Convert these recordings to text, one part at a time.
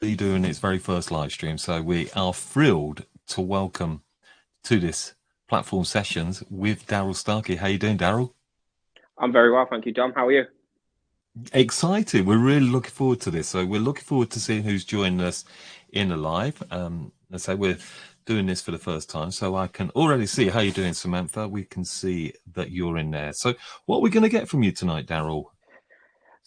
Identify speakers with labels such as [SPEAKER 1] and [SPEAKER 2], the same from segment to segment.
[SPEAKER 1] doing its very first live stream. So we are thrilled to welcome to this platform sessions with Darrel Starkey. How you doing, Darrel?
[SPEAKER 2] I'm very well, thank you, Dom. How are you?
[SPEAKER 1] Excited. We're really looking forward to this. So we're looking forward to seeing who's joining us in the live. Let's say we're doing this for the first time, so I can already see how you're doing, Samantha. We can see that you're in there. So what are we going to get from you tonight, Darrel?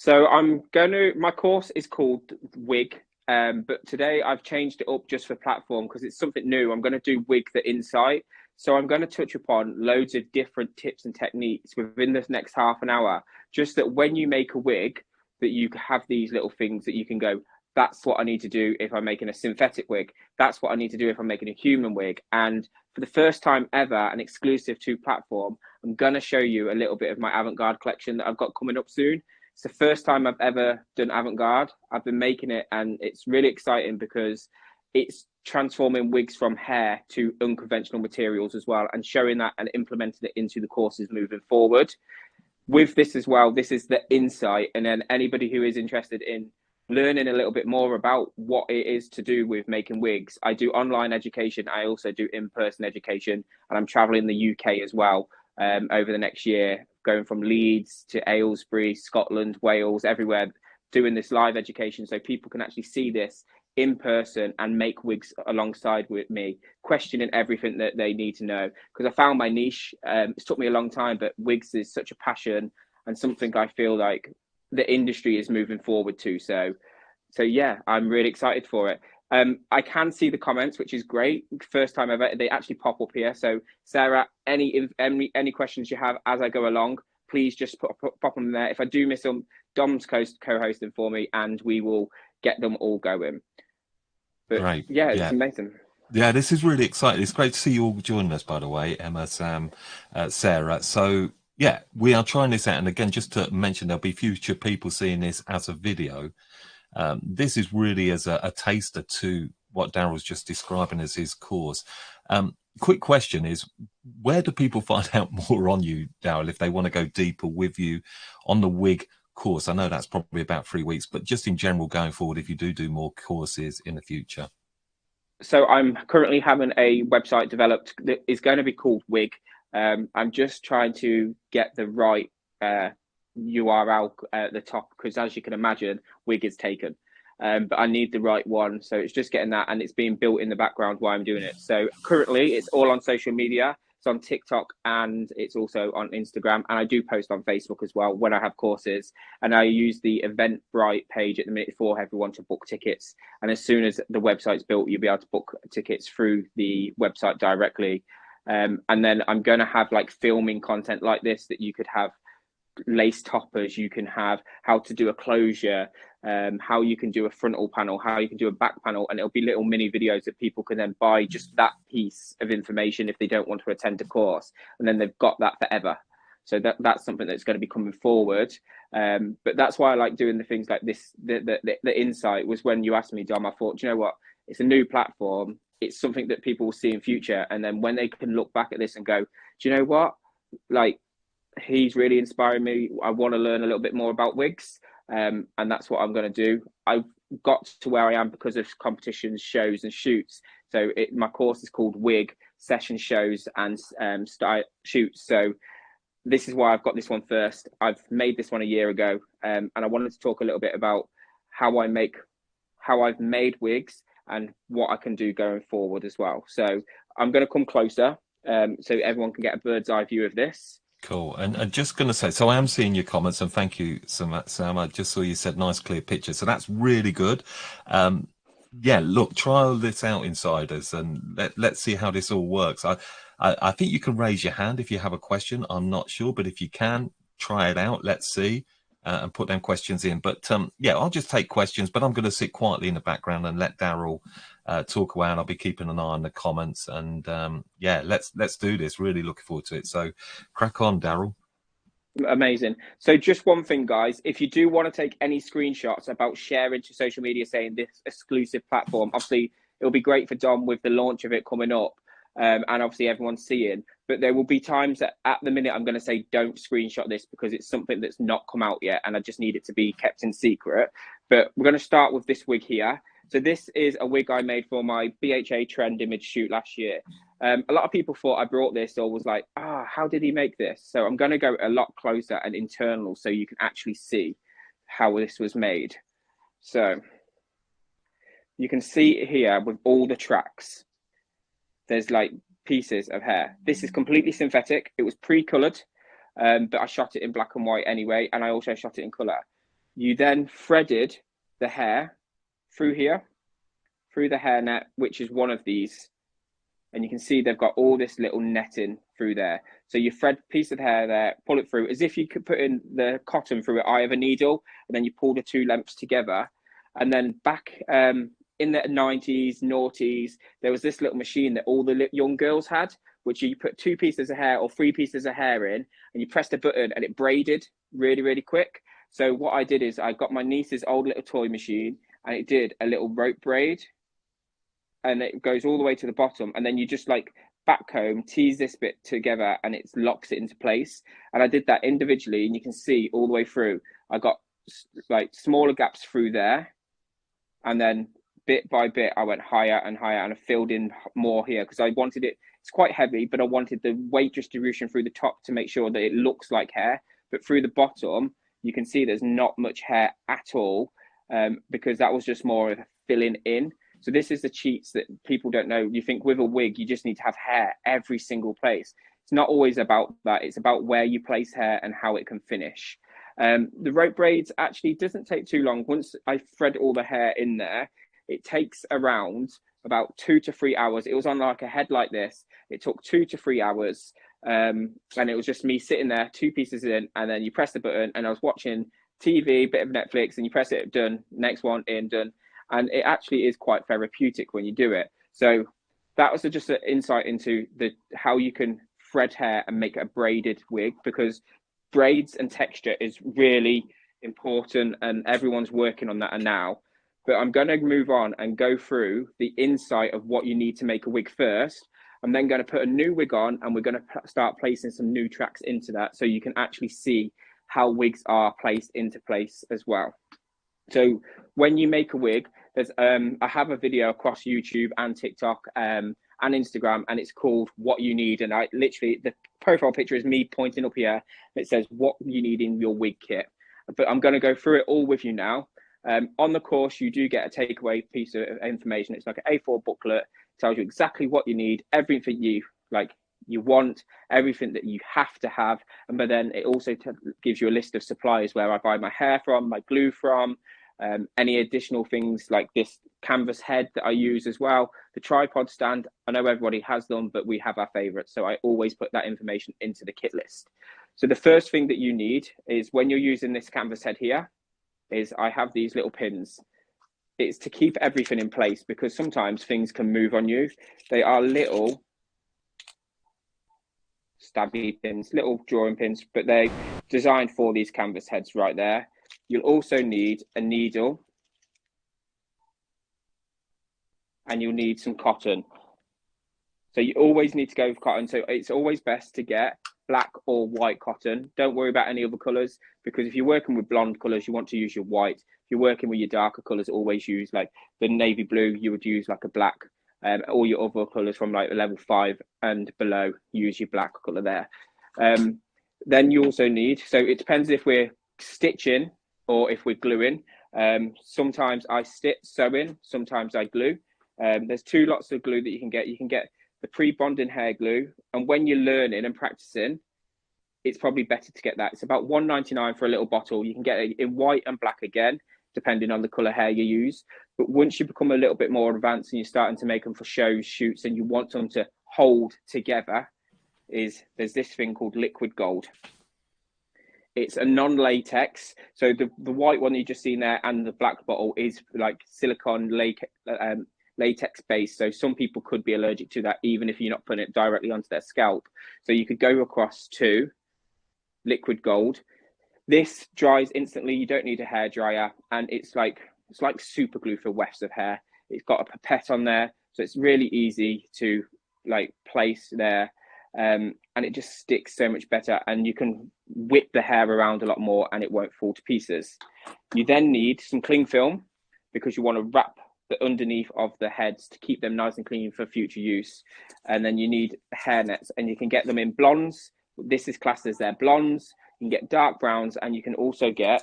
[SPEAKER 2] My course is called WIG, but today I've changed it up just for platform because it's something new. I'm going to do WIG the Insight. So I'm going to touch upon loads of different tips and techniques within this next half an hour, just that when you make a wig, that you have these little things that you can go, that's what I need to do if I'm making a synthetic wig. That's what I need to do if I'm making a human wig. And for the first time ever, an exclusive to platform, I'm going to show you a little bit of my avant-garde collection that I've got coming up soon. It's the first time I've ever done avant-garde. I've been making it, and it's really exciting because it's transforming wigs from hair to unconventional materials as well, and showing that and implementing it into the courses moving forward. With this as well, this is the insight, and then anybody who is interested in learning a little bit more about what it is to do with making wigs, I do online education. I also do in-person education, and I'm traveling the UK as well over the next year, going from Leeds to Aylesbury, Scotland, Wales, everywhere, doing this live education so people can actually see this in person and make wigs alongside with me, questioning everything that they need to know. Because I found my niche. It's took me a long time, but wigs is such a passion and something I feel like the industry is moving forward to. So yeah, I'm really excited for it. I can see the comments, which is great. First time ever, they actually pop up here. So Sarah, any questions you have as I go along, please just pop them there. If I do miss them, Dom's co-hosting for me, and we will get them all going. But
[SPEAKER 1] Great.
[SPEAKER 2] yeah, it's
[SPEAKER 1] Yeah.
[SPEAKER 2] amazing.
[SPEAKER 1] Yeah, this is really exciting. It's great to see you all joining us, by the way, Emma, Sam, Sarah. So, yeah, we are trying this out. And again, just to mention, there'll be future people seeing this as a video. This is really as a taster to what Darrel's just describing as his course. Quick question is, where do people find out more on you, Darrel, if they want to go deeper with you on the WIG course? I know that's probably about 3 weeks, but just in general, going forward, if you do more courses in the future.
[SPEAKER 2] So I'm currently having a website developed that is going to be called WIG. I'm just trying to get the right URL at the top because, as you can imagine, WIG is taken. But I need the right one. So it's just getting that, and it's being built in the background while I'm doing it. So currently, it's all on social media. It's on TikTok and it's also on Instagram. And I do post on Facebook as well when I have courses. And I use the Eventbrite page at the minute for everyone to book tickets. And as soon as the website's built, you'll be able to book tickets through the website directly. And then I'm going to have like filming content like this that you could have lace toppers, you can have how to do a closure, how you can do a frontal panel, how you can do a back panel, and it'll be little mini videos that people can then buy just that piece of information if they don't want to attend a course, and then they've got that forever. So that's something that's going to be coming forward. But that's why I like doing the things like this. The insight was when you asked me, Dom, I thought, you know what? It's a new platform. It's something that people will see in future. And then when they can look back at this and go, do you know what? Like, he's really inspiring me. I want to learn a little bit more about wigs, and that's what I'm going to do. I've got to where I am because of competitions, shows, and shoots. So my course is called WIG Session Shows and Style Shoots. So this is why I've got this one first. I've made this one a year ago, and I wanted to talk a little bit about how I've made wigs and what I can do going forward as well. So I'm going to come closer so everyone can get a bird's eye view of this.
[SPEAKER 1] Cool. And just going to say, so I am seeing your comments, and thank you, Sam. I just saw you said nice, clear picture. So that's really good. Um, yeah, look, trial this out, insiders, and let's see how this all works. I think you can raise your hand if you have a question. I'm not sure, but if you can, try it out. Let's see. And put them questions in. But yeah, I'll just take questions, but I'm going to sit quietly in the background and let Darrel talk away, and I'll be keeping an eye on the comments. And yeah, let's do this. Really looking forward to it. So crack on, Darrel.
[SPEAKER 2] Amazing. So just one thing, guys, if you do want to take any screenshots about sharing to social media saying this exclusive platform, obviously it'll be great for Dom with the launch of it coming up. And obviously everyone's seeing, but there will be times that at the minute I'm going to say don't screenshot this because it's something that's not come out yet and I just need it to be kept in secret. But we're going to start with this wig here. So this is a wig I made for my BHA trend image shoot last year. A lot of people thought I brought this or was like, how did he make this? So I'm going to go a lot closer and internal so you can actually see how this was made. So you can see here with all the tracks, there's like pieces of hair. This is completely synthetic. It was pre-colored, but I shot it in black and white anyway, and I also shot it in color. You then threaded the hair through here, through the hairnet, which is one of these. And you can see they've got all this little netting through there. So you thread a piece of hair there, pull it through, as if you could put in the cotton through an eye of a needle, and then you pull the two lengths together. And then back in the 90s, noughties, there was this little machine that all the young girls had, which you put 2 pieces of hair or 3 pieces of hair in, and you pressed a button and it braided really, really quick. So what I did is I got my niece's old little toy machine, and it did a little rope braid, and it goes all the way to the bottom, and then you just like back comb, tease this bit together, and it locks it into place. And I did that individually, and you can see all the way through. I got like smaller gaps through there, and then bit by bit I went higher and higher, and I filled in more here because I wanted it. It's quite heavy, but I wanted the weight distribution through the top to make sure that it looks like hair. But through the bottom, you can see there's not much hair at all, because that was just more of a filling in. So this is the cheats that people don't know. You think with a wig, you just need to have hair every single place. It's not always about that. It's about where you place hair and how it can finish. The rope braids actually doesn't take too long. Once I thread all the hair in there, it takes around about 2 to 3 hours. It was on like a head like this. It took 2 to 3 hours. And it was just me sitting there, 2 pieces in, and then you press the button, and I was watching TV, bit of Netflix, and you press it, done, next one in, done. And it actually is quite therapeutic when you do it. So that was just an insight into how you can thread hair and make a braided wig, because braids and texture is really important, and everyone's working on that now. But I'm going to move on and go through the insight of what you need to make a wig first. I'm then going to put a new wig on, and we're going to start placing some new tracks into that so you can actually see how wigs are placed into place as well. So when you make a wig, there's I have a video across YouTube and TikTok and Instagram, and it's called What You Need. And I literally, the profile picture is me pointing up here. It says what you need in your wig kit. But I'm going to go through it all with you now. On the course, you do get a takeaway piece of information. It's like an A4 booklet. It tells you exactly what you need, everything you want, everything that you have to have. And but then it also gives you a list of suppliers where I buy my hair from, my glue from, any additional things like this canvas head that I use as well. The tripod stand, I know everybody has them, but we have our favorites. So I always put that information into the kit list. So the first thing that you need is, when you're using this canvas head here, is I have these little pins. It's to keep everything in place, because sometimes things can move on you. They are little stabby pins, little drawing pins, but they're designed for these canvas heads right there. You'll also need a needle, and you'll need some cotton. So you always need to go with cotton. So it's always best to get black or white cotton. Don't worry about any other colors, because if you're working with blonde colors, you want to use your white. If you're working with your darker colors, always use like the navy blue, you would use like a black. All your other colors from like level 5 and below, use your black color there. Then you also need, so it depends if we're stitching or if we're gluing. Sometimes I stitch sewing, sometimes I glue. There's 2 lots of glue that you can get. You can get the pre-bonding hair glue, and when you're learning and practicing, it's probably better to get that. It's about $1.99 for a little bottle. You can get it in white and black again, depending on the color hair you use. But once you become a little bit more advanced and you're starting to make them for shows, shoots, and you want them to hold together, there's this thing called liquid gold. It's a non-latex. So the white one you just seen there and the black bottle is like silicone latex based. So some people could be allergic to that, even if you're not putting it directly onto their scalp. So you could go across to liquid gold. This dries instantly. You don't need a hair dryer, and it's like super glue for wefts of hair. It's got a pipette on there, so it's really easy to like place there. And it just sticks so much better, and you can whip the hair around a lot more and it won't fall to pieces. You then need some cling film, because you want to wrap the underneath of the heads to keep them nice and clean for future use. And then you need hair nets, and you can get them in blondes. This is classed as their blondes. You can get dark browns, and you can also get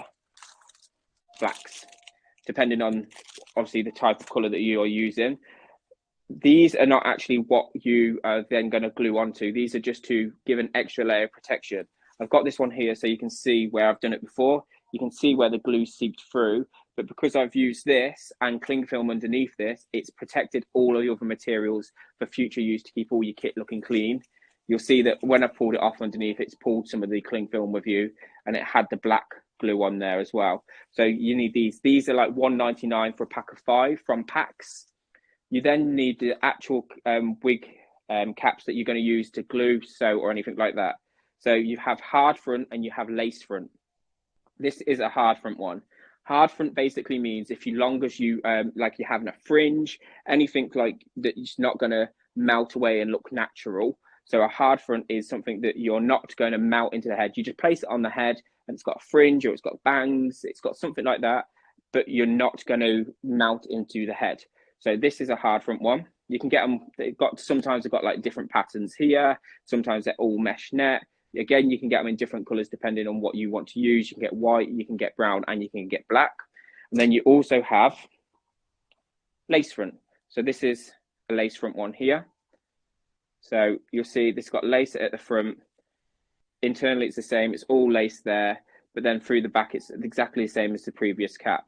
[SPEAKER 2] blacks, depending on obviously the type of color that you're using. These are not actually what you are then going to glue onto. These are just to give an extra layer of protection. I've got this one here so you can see where I've done it before. You can see where the glue seeped through, but because I've used this and cling film underneath this, it's protected all of the other materials for future use to keep all your kit looking clean. You'll see that when I pulled it off underneath, it's pulled some of the cling film with you, and it had the black glue on there as well. So you need these. These are like $1.99 for a pack of 5 from Packs. You then need the actual wig caps that you're going to use to glue, sew, or anything like that. So you have hard front and you have lace front. This is a hard front one. Hard front basically means if you long as you like you're having a fringe, anything like that, it's not going to melt away and look natural. So a hard front is something that you're not going to melt into the head. You just place it on the head and it's got a fringe or it's got bangs, it's got something like that, but you're not going to melt into the head. So this is a hard front one. You can get them, sometimes they've got like different patterns here. Sometimes they're all mesh net. Again, you can get them in different colors depending on what you want to use. You can get white, you can get brown, and you can get black. And then you also have lace front. So this is a lace front one here. So you'll see this got lace at the front. Internally, it's the same. It's all lace there. But then through the back, it's exactly the same as the previous cap.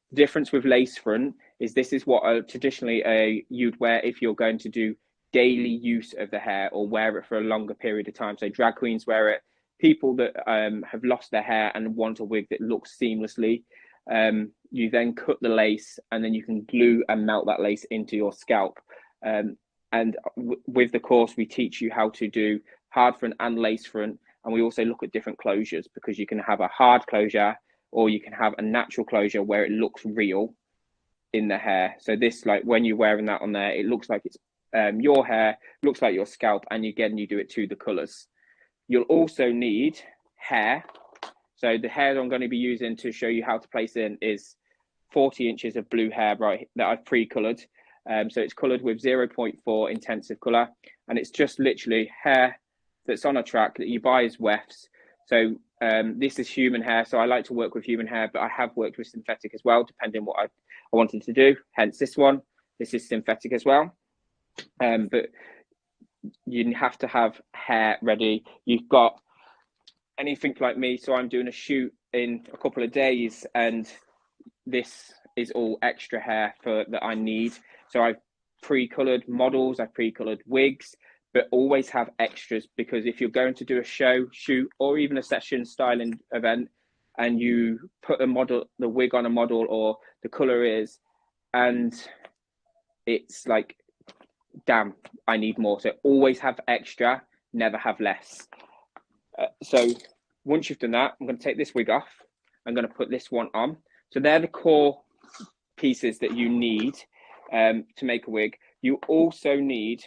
[SPEAKER 2] The difference with lace front is this is what traditionally you'd wear if you're going to do daily use of the hair or wear it for a longer period of time. So drag queens wear it. People that have lost their hair and want a wig that looks seamlessly, you then cut the lace and then you can glue and melt that lace into your scalp. And with the course, we teach you how to do hard front and lace front. And we also look at different closures because you can have a hard closure or you can have a natural closure where it looks real in the hair. So this, like when you're wearing that on there, it looks like it's your hair, looks like your scalp, and again, you do it to the colors. You'll also need hair. So the hair I'm going to be using to show you how to place in is 40 inches of blue hair that I've pre-colored. So it's colored with 0.4 intensive color, and it's just literally hair that's on a track that you buy as wefts. So this is human hair, so I like to work with human hair, but I have worked with synthetic as well, depending on what I wanted to do. Hence this one. This is synthetic as well. But you have to have hair ready. You've got anything like me, so I'm doing a shoot in a couple of days, and this is all extra hair that I need. So I've pre-colored models, I've pre-colored wigs, but always have extras, because if you're going to do a show, shoot, or even a session styling event, and you put the wig on a model, or the color is, and it's like, damn, I need more. So always have extra, never have less. So once you've done that, I'm going to take this wig off. I'm going to put this one on. So they're the core pieces that you need to make a wig. You also need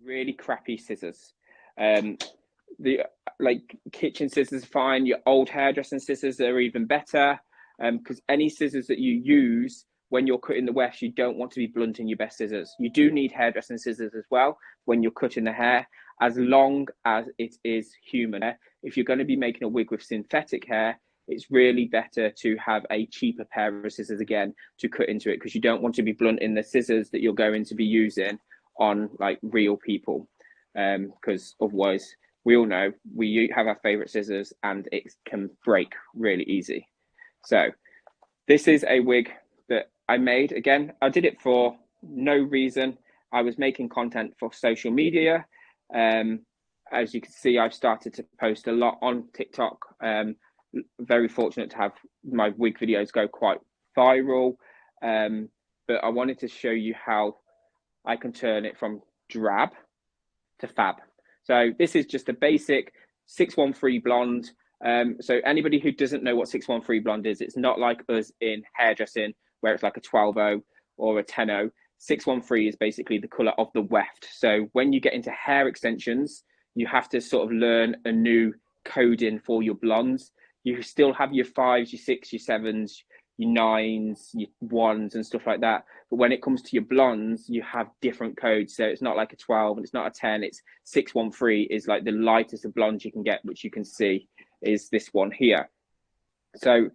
[SPEAKER 2] really crappy scissors. The kitchen scissors are fine. Your old hairdressing scissors are even better, because any scissors that you use when you're cutting the wefts, you don't want to be blunting your best scissors. You do need hairdressing scissors as well when you're cutting the hair, as long as it is human hair. If you're going to be making a wig with synthetic hair, it's really better to have a cheaper pair of scissors again to cut into it, because you don't want to be blunting the scissors that you're going to be using on like real people, because otherwise, we all know we have our favorite scissors and it can break really easy. So this is a wig that I made. Again, I did it for no reason. I was making content for social media. As you can see, I've started to post a lot on TikTok. Very fortunate to have my wig videos go quite viral. But I wanted to show you how I can turn it from drab to fab. So this is just a basic 613 blonde. So anybody who doesn't know what 613 blonde is, it's not like us in hairdressing where it's like a 12-0 or a 10-0. 613 is basically the color of the weft. So when you get into hair extensions, you have to sort of learn a new coding for your blondes. You still have your 5s, your 6s, your 7s, your 9s, your 1s and stuff like that. But when it comes to your blondes, you have different codes. So it's not like a 12 and it's not a 10. It's 613 is like the lightest of blondes you can get, which you can see is this one here. So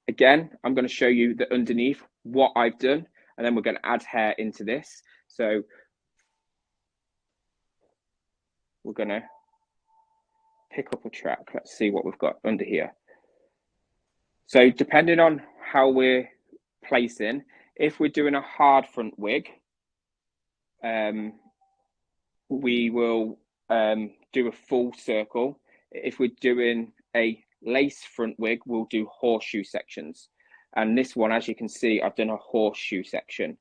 [SPEAKER 2] again, I'm going to show you the underneath what I've done, and then we're going to add hair into this. So we're going to pick up a track. Let's see what we've got under here. So depending on how we're placing, if we're doing a hard front wig, we will do a full circle. If we're doing a lace front wig, we'll do horseshoe sections. And this one, as you can see, I've done a horseshoe section.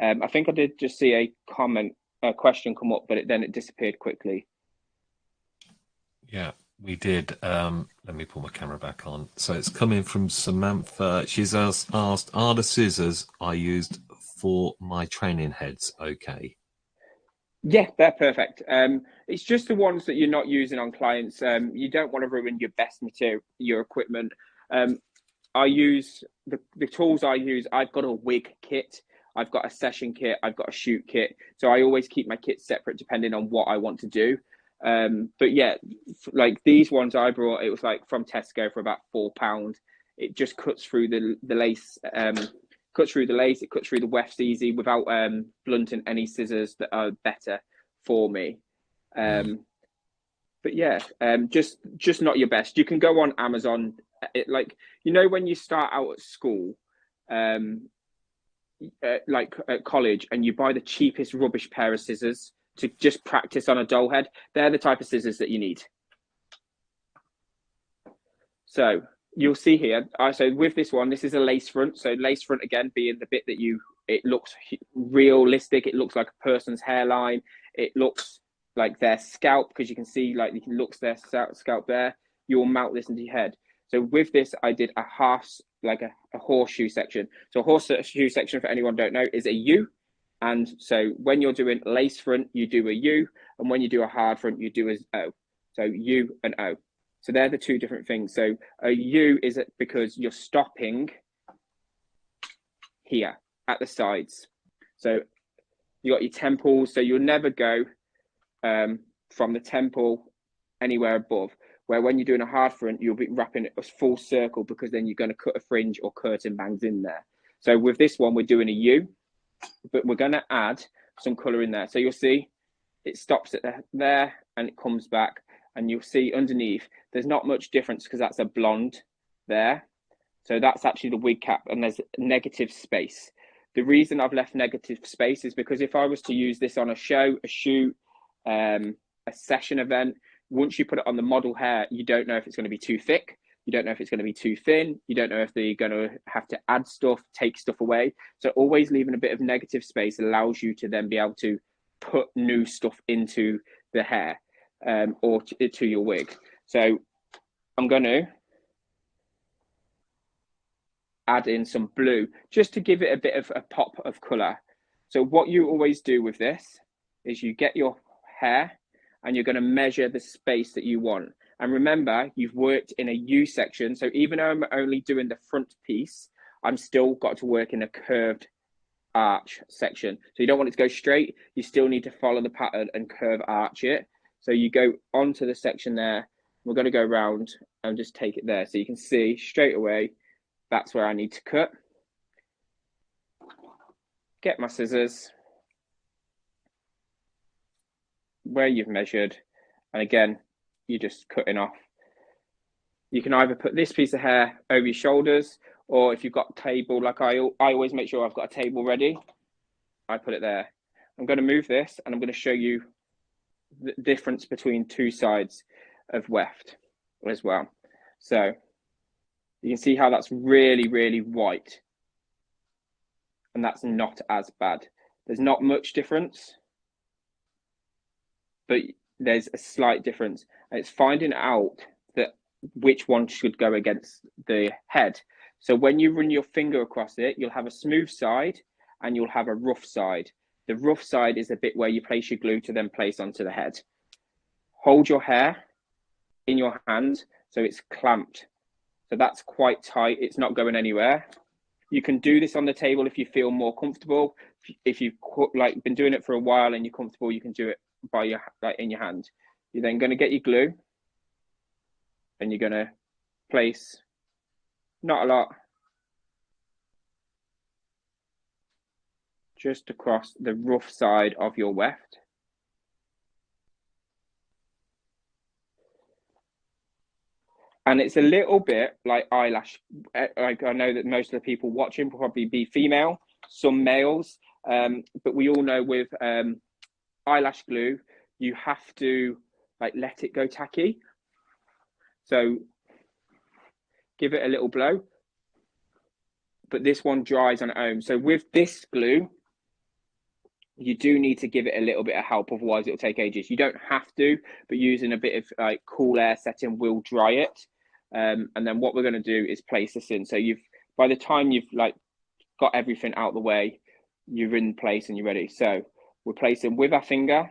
[SPEAKER 2] I think I did just see a question come up, but then it disappeared quickly.
[SPEAKER 1] Yeah, we did. Let me pull my camera back on. So it's coming from Samantha. She's asked, are the scissors I used for my training heads okay?
[SPEAKER 2] Yeah, they're perfect. It's just the ones that you're not using on clients. You don't want to ruin your best material, your equipment. I use the tools I use. I've got a wig kit. I've got a session kit. I've got a shoot kit. So I always keep my kits separate depending on what I want to do. But yeah, like these ones I brought, it was like from Tesco for about £4. It just cuts through the lace, cuts through the lace, it cuts through the wefts easy without blunting any scissors that are better for me. But yeah, just not your best. You can go on Amazon. Like, you know, when you start out at school, like at college, and you buy the cheapest rubbish pair of scissors to just practice on a doll head, they're the type of scissors that you need. So you'll see here, so with this one, this is a lace front. So lace front, again, being the bit that it looks realistic. It looks like a person's hairline. It looks like their scalp, because you can see like it looks their scalp there. You'll mount this into your head. So with this, I did a horseshoe section. So a horseshoe section, for anyone who don't know, is a U. And so when you're doing lace front, you do a U. And when you do a hard front, you do a O. So U and O. So they're the two different things. So a U is because you're stopping here at the sides. So you got your temples. So you'll never go from the temple anywhere above. Where when you're doing a hard front, you'll be wrapping it a full circle, because then you're going to cut a fringe or curtain bangs in there. So with this one, we're doing a U, but we're going to add some colour in there. So you'll see it stops at there and it comes back. And you'll see underneath, there's not much difference because that's a blonde there. So that's actually the wig cap, and there's negative space. The reason I've left negative space is because if I was to use this on a show, a shoot, a session event, once you put it on the model hair, you don't know if it's going to be too thick. You don't know if it's going to be too thin. You don't know if they're going to have to add stuff, take stuff away. So always leaving a bit of negative space allows you to then be able to put new stuff into the hair. Or to your wig. So I'm going to add in some blue just to give it a bit of a pop of colour. So what you always do with this is you get your hair and you're going to measure the space that you want. And remember, you've worked in a U section. So even though I'm only doing the front piece, I'm still got to work in a curved arch section. So you don't want it to go straight. You still need to follow the pattern and curve arch it. So you go onto the section there. We're going to go around and just take it there. So you can see straight away, that's where I need to cut. Get my scissors where you've measured. And again, you're just cutting off. You can either put this piece of hair over your shoulders, or if you've got a table, like I always make sure I've got a table ready, I put it there. I'm going to move this and I'm going to show you the difference between two sides of weft as well. So you can see how that's really, really white, and that's not as bad. There's not much difference, but there's a slight difference, and it's finding out that which one should go against the head. So when you run your finger across it, you'll have a smooth side and you'll have a rough side. The rough side is the bit where you place your glue to then place onto the head. Hold your hair in your hand so it's clamped. So that's quite tight. It's not going anywhere. You can do this on the table if you feel more comfortable. If you've like been doing it for a while and you're comfortable, you can do it by your in your hand. You're then going to get your glue, and you're going to place not a lot, just across the rough side of your weft. And it's a little bit like eyelash. Like, I know that most of the people watching will probably be female, some males, but we all know with eyelash glue, you have to like let it go tacky. So give it a little blow, but this one dries on its own. So with this glue, you do need to give it a little bit of help, otherwise it'll take ages. You don't have to, but using a bit of like cool air setting will dry it. And then what we're going to do is place this in. So by the time you've like got everything out of the way, you're in place and you're ready. So we're placing with our finger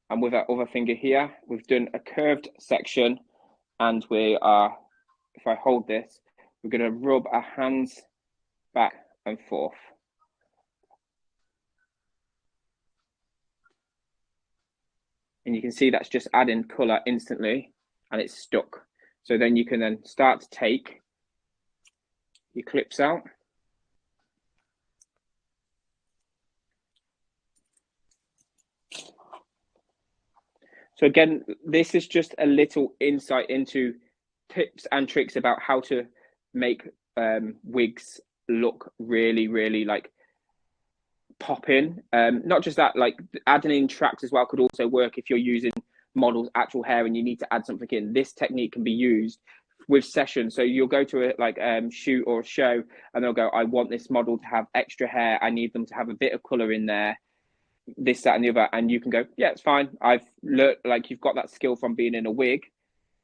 [SPEAKER 2] and with our other finger here. We've done a curved section, and we are, if I hold this, we're going to rub our hands back and forth. And you can see that's just adding colour instantly, and it's stuck. So then you can then start to take your clips out. So again, this is just a little insight into tips and tricks about how to make wigs look really, really like pop in. Not just that, like adding in tracks as well could also work if you're using model's actual hair and you need to add something in. This technique can be used with sessions. So you'll go to a shoot or a show, and they'll go, I want this model to have extra hair. I need them to have a bit of color in there, this, that, and the other. And you can go, yeah, it's fine. I've learned, like, you've got that skill from being in a wig,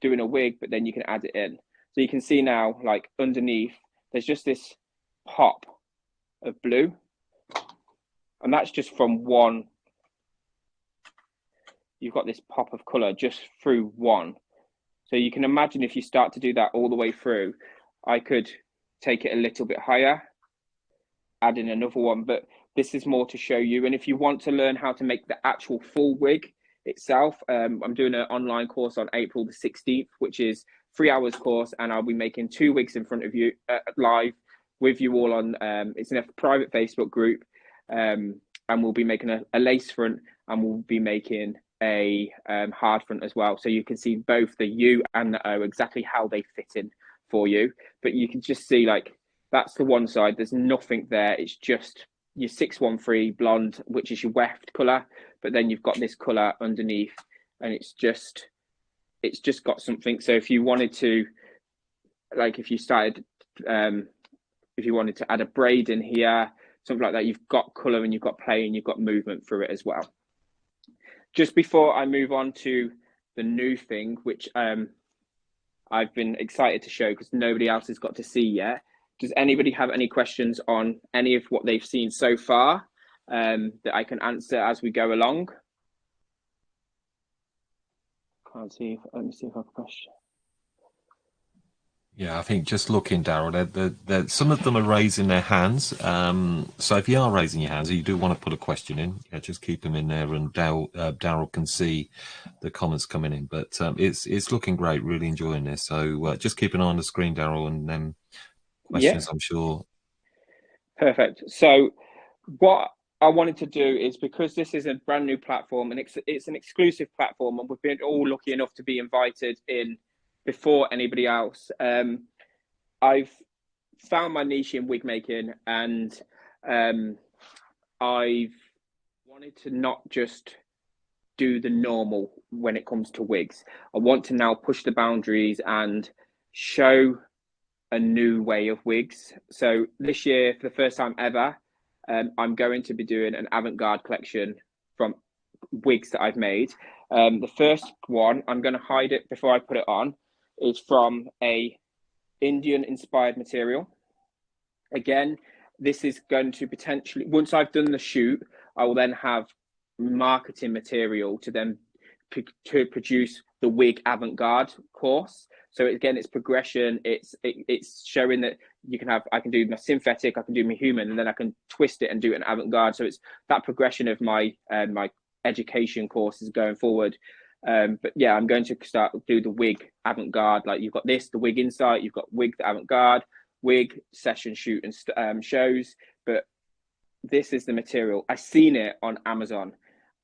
[SPEAKER 2] doing a wig, but then you can add it in. So you can see now, like underneath, there's just this pop of blue. And that's just from one. You've got this pop of color just through one. So you can imagine if you start to do that all the way through, I could take it a little bit higher, add in another one, but this is more to show you. And if you want to learn how to make the actual full wig itself, I'm doing an online course on April the 16th, which is 3 hours course, and I'll be making 2 wigs in front of you live with you all on, it's in a private Facebook group, and we'll be making a lace front, and we'll be making a hard front as well. So you can see both the U and the O, exactly how they fit in for you. But you can just see, like, that's the one side. There's nothing there. It's just your 613 blonde, which is your weft color. But then you've got this color underneath, and it's just got something. So if you wanted to, like, if you wanted to add a braid in here, something like that, you've got color and you've got play and you've got movement through it as well. Just before I move on to the new thing, which I've been excited to show because nobody else has got to see yet. Does anybody have any questions on any of what they've seen so far that I can answer as we go along? Can't see. Let me see if I have a question.
[SPEAKER 1] Yeah, I think just looking, Darrel, some of them are raising their hands. So if you are raising your hands, or you do want to put a question in, just keep them in there, and Darrel can see the comments coming in. But it's looking great. Really enjoying this. So just keep an eye on the screen, Darrel, and then questions, I'm sure.
[SPEAKER 2] Perfect. So what I wanted to do is, because this is a brand new platform and it's an exclusive platform, and we've been all lucky enough to be invited in before anybody else. I've found my niche in wig making, and I've wanted to not just do the normal when it comes to wigs. I want to now push the boundaries and show a new way of wigs. So this year, for the first time ever, I'm going to be doing an avant-garde collection from wigs that I've made. The first one, I'm going to hide it before I put it on, is from a Indian inspired material. Again, this is going to potentially, once I've done the shoot, I will then have marketing material to then to produce the wig avant-garde course. So again, it's progression. It's showing that I can do my synthetic, I can do my human, and then I can twist it and do it in avant-garde. So it's that progression of my education courses going forward. But yeah, I'm going to start do the WIG avant-garde. Like you've got the WIG Insight, you've got WIG the avant-garde, WIG session shoot and shows. But this is the material. I seen it on Amazon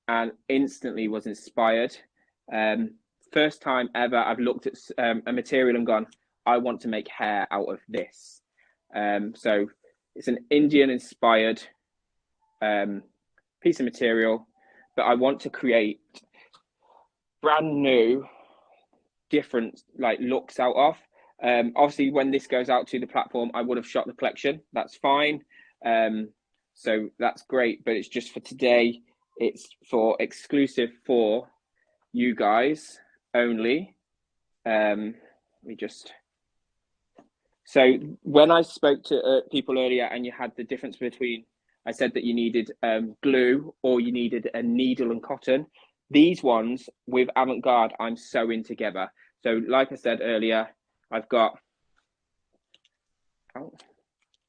[SPEAKER 2] and instantly was inspired. First time ever I've looked at a material and gone, I want to make hair out of this. So it's an Indian inspired piece of material, but I want to create brand new, different like looks out of. Obviously, when this goes out to the platform, I would have shot the collection. That's fine. So that's great, but it's just for today. It's for exclusive for you guys only. So when I spoke to people earlier and you had the difference between, I said that you needed glue or you needed a needle and cotton. These ones with avant-garde, I'm sewing together. So like I said earlier, I've got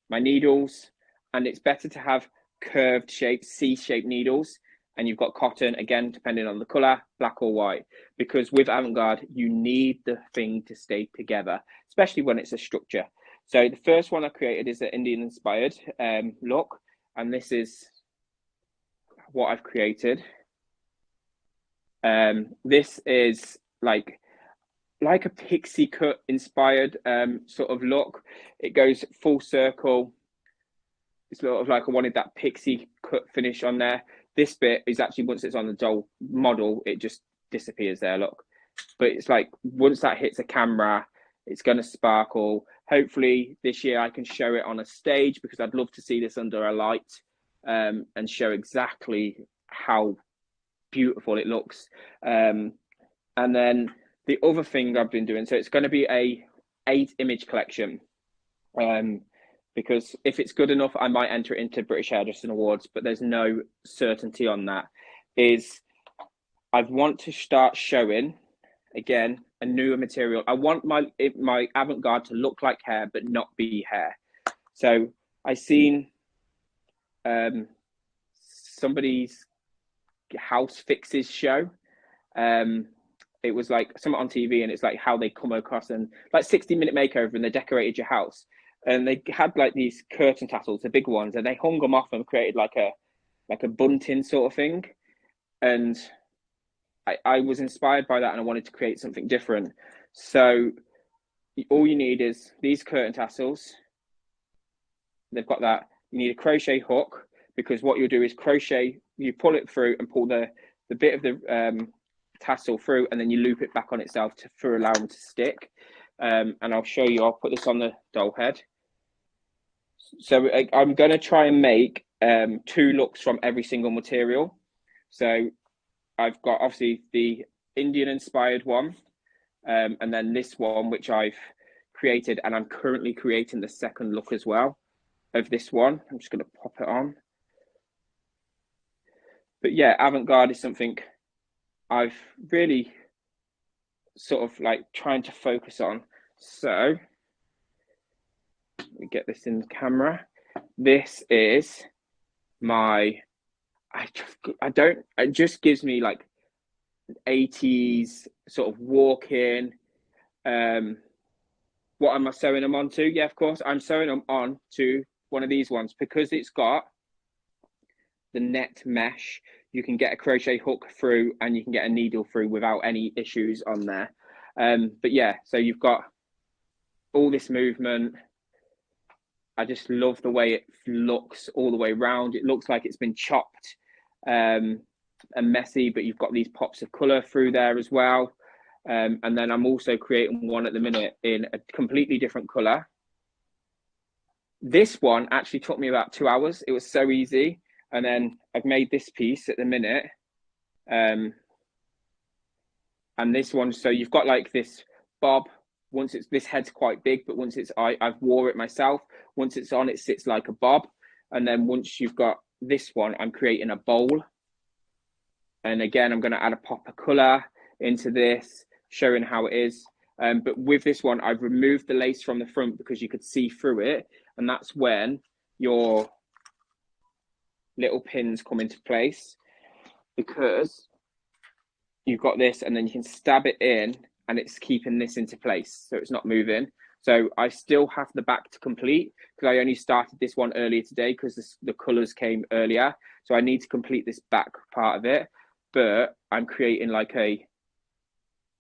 [SPEAKER 2] my needles, and it's better to have curved shaped C-shaped needles, and you've got cotton, again, depending on the color, black or white, because with avant-garde, you need the thing to stay together, especially when it's a structure. So the first one I created is an Indian inspired look, and this is what I've created. This is like a pixie cut inspired sort of look. It goes full circle. It's sort of like I wanted that pixie cut finish on there. This bit is actually, once it's on the doll model, it just disappears there, look. But it's like, once that hits a camera, it's going to sparkle. Hopefully this year I can show it on a stage, because I'd love to see this under a light and show exactly how beautiful it looks. And then the other thing I've been doing, so it's going to be a 8-image collection. Because if it's good enough, I might enter it into British Hairdressing Awards, but there's no certainty on that. I want to start showing, again, a newer material. I want my avant-garde to look like hair, but not be hair. So I seen somebody's house fixes show. It was like something on TV, and it's like how they come across and like 60-minute makeover, and they decorated your house. And they had like these curtain tassels, the big ones, and they hung them off and created like a bunting sort of thing. And I was inspired by that, and I wanted to create something different. So all you need is these curtain tassels. They've got that. You need a crochet hook, because what you'll do is crochet, you pull it through and pull the bit of the tassel through, and then you loop it back on itself to allow them to stick. And I'll show you, I'll put this on the doll head. So I'm going to try and make 2 looks from every single material. So I've got obviously the Indian inspired one, and then this one, which I've created, and I'm currently creating the second look as well of this one. I'm just going to pop it on. But yeah, avant-garde is something I've really sort of like trying to focus on. So we get this in the camera. This is my, it just gives me like 80s sort of walk-in. What am I sewing them onto? Yeah, of course, I'm sewing them on to one of these ones, because it's got the net mesh. You can get a crochet hook through, and you can get a needle through without any issues on there. But yeah, so you've got all this movement. I just love the way it looks all the way around. It looks like it's been chopped and messy, but you've got these pops of color through there as well. And then I'm also creating one at the minute in a completely different color. This one actually took me about 2 hours. It was so easy. And then I've made this piece at the minute. And this one, so you've got like this bob. Once it's, this head's quite big, but once it's, I've wore it myself. Once it's on, it sits like a bob. And then once you've got this one, I'm creating a bowl. And again, I'm going to add a pop of color into this, showing how it is. But with this one, I've removed the lace from the front because you could see through it. And that's when your little pins come into place, because you've got this and then you can stab it in and it's keeping this into place. So it's not moving. So I still have the back to complete because I only started this one earlier today because the colors came earlier. So I need to complete this back part of it. But I'm creating like a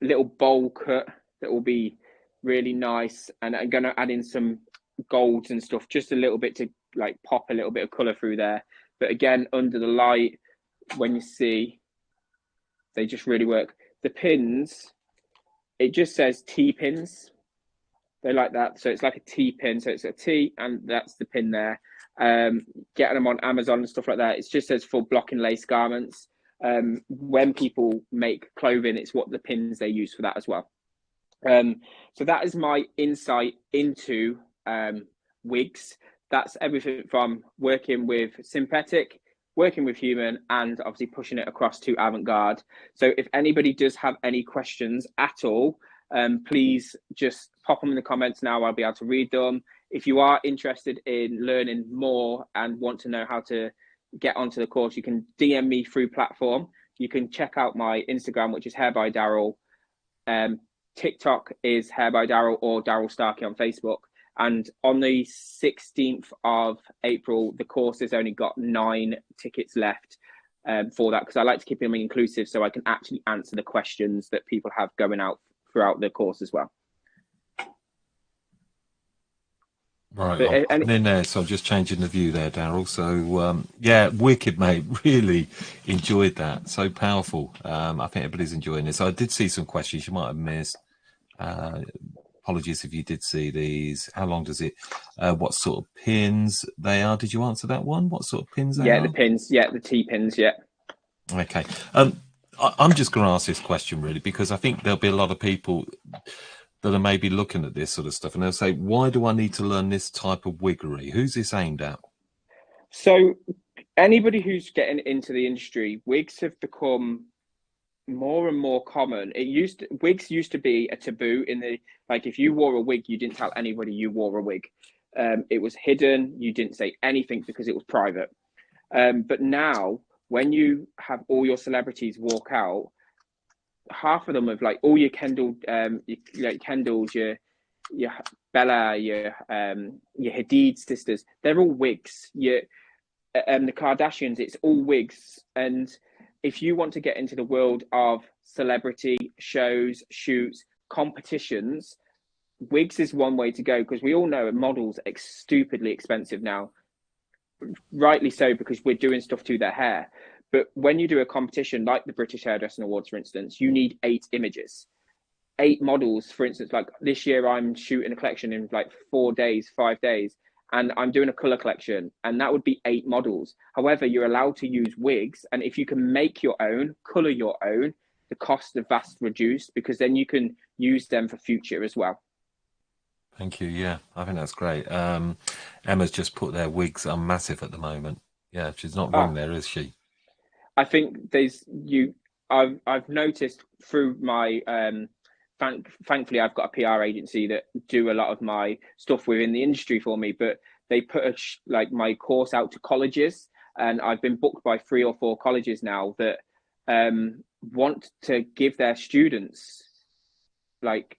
[SPEAKER 2] little bowl cut that will be really nice. And I'm going to add in some golds and stuff, just a little bit to like pop a little bit of color through there. But again, under the light, when you see, they just really work. The pins, it just says T pins. They like that. So it's like a T pin. So it's a T and that's the pin there. Getting them on Amazon and stuff like that. It just says for blocking lace garments. When people make clothing, it's what the pins they use for that as well. So that is my insight into wigs. That's everything from working with synthetic, working with human, and obviously pushing it across to avant-garde. So if anybody does have any questions at all, please just pop them in the comments now. I'll be able to read them. If you are interested in learning more and want to know how to get onto the course, you can DM me through platform. You can check out my Instagram, which is Hair by Darrel. TikTok is Hair by Darrel or Darrel Starkey on Facebook. And on the 16th of April, the course has only got 9 tickets left for that, because I like to keep them inclusive so I can actually answer the questions that people have going out throughout the course as well.
[SPEAKER 1] Right, I'm in there, so I'm just changing the view there, Darrel. So, yeah, wicked, mate. Really enjoyed that. So powerful. I think everybody's enjoying this. I did see some questions you might have missed. Apologies if you did see these. How long does it, what sort of pins they are? Did you answer that one? What sort of pins they are?
[SPEAKER 2] Yeah, the pins. Yeah, the T pins, yeah.
[SPEAKER 1] Okay. I'm just going to ask this question, really, because I think there'll be a lot of people that are maybe looking at this sort of stuff and they'll say, why do I need to learn this type of wiggery? Who's this aimed at?
[SPEAKER 2] So anybody who's getting into the industry, wigs have become more and more common. Wigs used to be a taboo in the, like, if you wore a wig, you didn't tell anybody you wore a wig. It was hidden. You didn't say anything because it was private. But now, when you have all your celebrities walk out, half of them have like all your Kendall, Kendalls, your Bella, your Hadid sisters. They're all wigs. The Kardashians, it's all wigs. And if you want to get into the world of celebrity shows, shoots, competitions, wigs is one way to go, because we all know models are stupidly expensive now. Rightly so, because we're doing stuff to their hair. But when you do a competition like the British Hairdressing Awards, for instance, you need 8 images, 8 models. For instance, like this year, I'm shooting a collection in like 4 days, 5 days, and I'm doing a color collection, and that would be 8 models. However, you're allowed to use wigs, and if you can make your own, color your own, the costs are vastly reduced, because then you can use them for future as well.
[SPEAKER 1] Thank you. Yeah, I think that's great. Emma's just put their wigs are massive at the moment. Yeah, she's not wrong there, is she?
[SPEAKER 2] I think I've noticed through my thankfully I've got a PR agency that do a lot of my stuff within the industry for me, but they put like my course out to colleges, and I've been booked by 3 or 4 colleges now that want to give their students like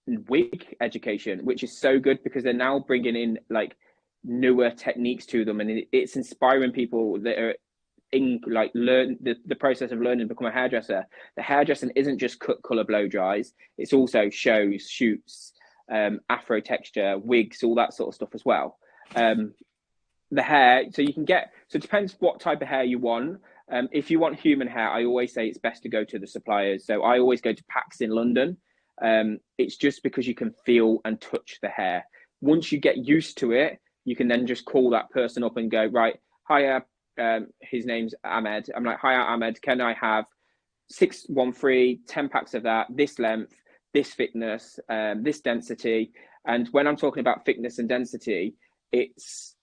[SPEAKER 2] wig education, which is so good, because they're now bringing in like newer techniques to them, and it's inspiring people that are in like learn the process of learning to become a hairdresser. The hairdressing isn't just cut, color, blow dries. It's also shows, shoots, afro texture, wigs, all that sort of stuff as well. The hair, so you can get, so it depends what type of hair you want. If you want human hair, I always say it's best to go to the suppliers. So I always go to Packs in London. It's just because you can feel and touch the hair. Once you get used to it, you can then just call that person up and go, right, hiya, his name's Ahmed. I'm like, hi Ahmed, can I have 613 10 packs of that, this length, this thickness, this density? And when I'm talking about thickness and density, it's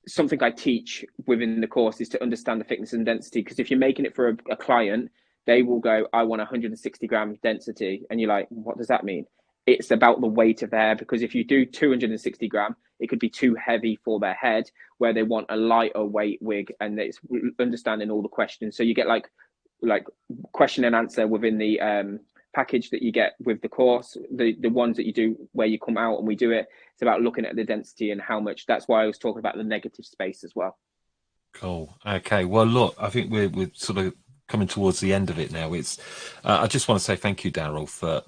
[SPEAKER 2] something I teach within the course, is to understand the thickness and density. Because if you're making it for a client, they will go, I want 160 gram density, and you're like, what does that mean? it's about the weight of hair, because if you do 260 gram, it could be too heavy for their head, where they want a lighter weight wig, and it's understanding all the questions. So you get like question and answer within the package that you get with the course. The ones that you do where you come out and we do it, it's about looking at the density and how much. That's why I was talking about the negative space as well.
[SPEAKER 1] Cool. Okay. Well, look, I think we're sort of coming towards the end of it now. It's I just want to say thank you, Darrel, for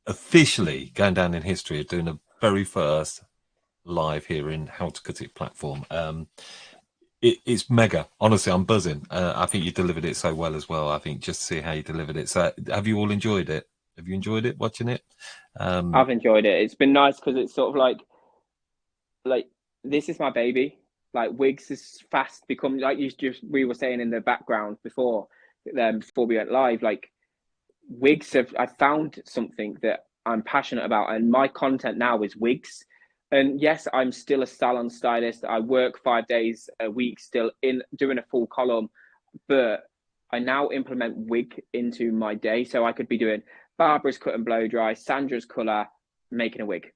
[SPEAKER 1] officially going down in history of doing the very first live here in How to Cut It platform. It's mega. Honestly, I'm buzzing. I think you delivered it so well as well. I think just see how you delivered it. So, have you all enjoyed it? Have you enjoyed it watching it?
[SPEAKER 2] I've enjoyed it. It's been nice because it's sort of like this is my baby. Like wigs is fast become, like you just we were saying in the background before we went live. Like wigs have, I found something that I'm passionate about, and my content now is wigs. And yes, I'm still a salon stylist. I work 5 days a week still in doing a full column, but I now implement wig into my day. So I could be doing Barbara's cut and blow dry, Sandra's color, making a wig,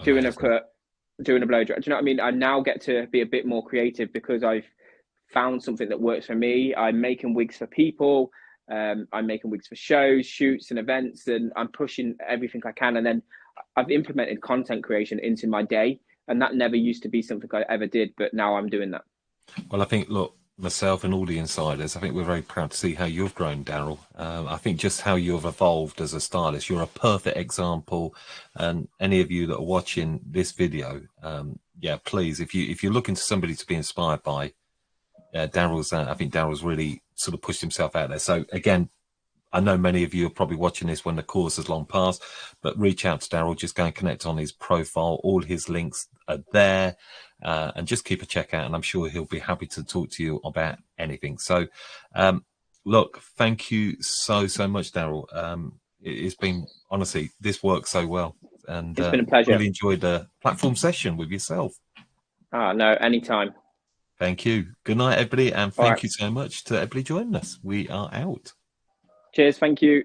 [SPEAKER 2] doing a
[SPEAKER 1] Amazing.
[SPEAKER 2] cut, doing a blow dry. Do you know what I mean? I now get to be a bit more creative because I've found something that works for me. I'm making wigs for people. I'm making wigs for shows, shoots, and events, and I'm pushing everything I can. And then I've implemented content creation into my day, and that never used to be something I ever did, but now I'm doing that.
[SPEAKER 1] Well, I think, look, myself and all the insiders, I think we're very proud to see how you've grown, Darrel. I think just how you've evolved as a stylist. You're a perfect example. And any of you that are watching this video, yeah, please, if you're looking to somebody to be inspired by, Darrel's, I think Darrel's really sort of pushed himself out there. So again, I know many of you are probably watching this when the course has long passed, but reach out to Darrel, just go and connect on his profile. All his links are there, and just keep a check out, and I'm sure he'll be happy to talk to you about anything. So, look, thank you so much, Darrel. It's been, honestly, this works so well, and
[SPEAKER 2] It's been a pleasure.
[SPEAKER 1] really enjoyed the platform session with yourself.
[SPEAKER 2] Ah, no, anytime.
[SPEAKER 1] Thank you. Good night, everybody, and
[SPEAKER 2] All right.
[SPEAKER 1] thank you so much to everybody joining us. We are out.
[SPEAKER 2] Cheers. Thank you.